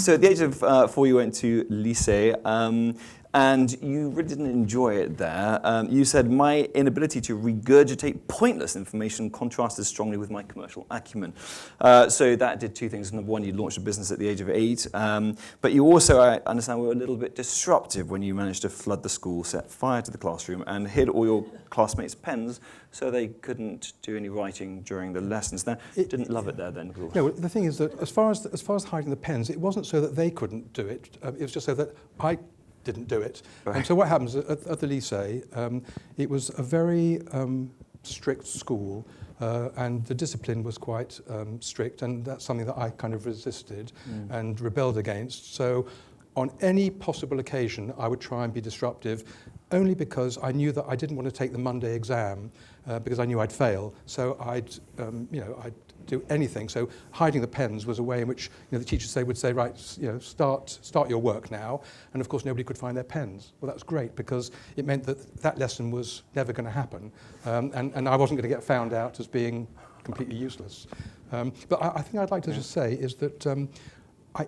So at the age of 4, you went to lycée, and you really didn't enjoy it there. You said, my inability to regurgitate pointless information contrasted strongly with my commercial acumen. So that did two things. Number one, you launched a business at the age of 8, but you also, I understand, were a little bit disruptive when you managed to flood the school, set fire to the classroom, and hid all your classmates' pens so they couldn't do any writing during the lessons. Now, didn't love it there then, of course. No, the thing is that as far as hiding the pens, it wasn't so that they couldn't do it. It was just so that I didn't do it. Right. And so what happens at the lycée, it was a very strict school, and the discipline was quite strict, and that's something that I kind of resisted and rebelled against. So on any possible occasion, I would try and be disruptive, only because I knew that I didn't want to take the Monday exam, because I knew I'd fail. So I'd do anything. So hiding the pens was a way in which the teachers would say, right, start your work now. And of course, nobody could find their pens. Well, that was great because it meant that that lesson was never going to happen, and I wasn't going to get found out as being completely useless. But I think I'd like to just say is that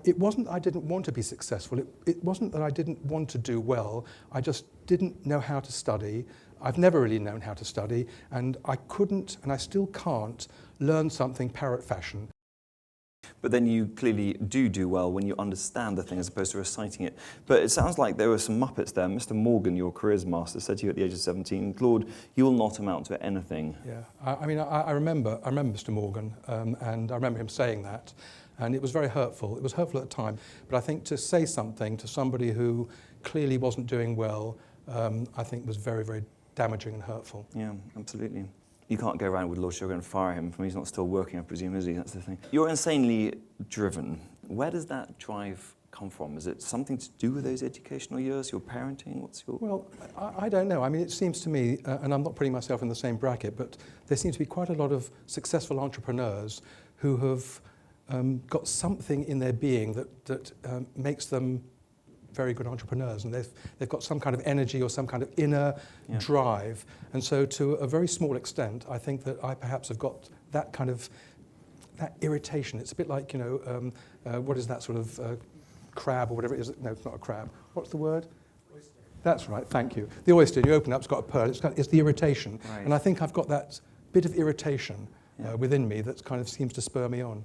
it wasn't that I didn't want to be successful. It wasn't that I didn't want to do well. I just didn't know how to study. I've never really known how to study, and I couldn't, and I still can't, learn something parrot fashion. But then you clearly do well when you understand the thing as opposed to reciting it. But it sounds like there were some muppets there. Mr. Morgan, your careers master, said to you at the age of 17, Claude, you will not amount to anything. Yeah, I remember Mr. Morgan, and I remember him saying that, and it was very hurtful. It was hurtful at the time, but I think to say something to somebody who clearly wasn't doing well, I think was very, very damaging and hurtful. Yeah, absolutely. You can't go around with Lord Sugar and fire him from he's not still working, I presume, is he? That's the thing. You're insanely driven. Where does that drive come from? Is it something to do with those educational years, your parenting? What's your... Well, I don't know. I mean, it seems to me, and I'm not putting myself in the same bracket, but there seems to be quite a lot of successful entrepreneurs who have got something in their being that makes them very good entrepreneurs, and they've got some kind of energy or some kind of inner drive. And so to a very small extent, I think that I perhaps have got that kind of, that irritation. It's a bit like, what is that sort of crab or whatever it is? No, it's not a crab. What's the word? Oyster. That's right, thank you. The oyster, you open up, it's got a pearl, it's the irritation. Right. And I think I've got that bit of irritation within me that kind of seems to spur me on.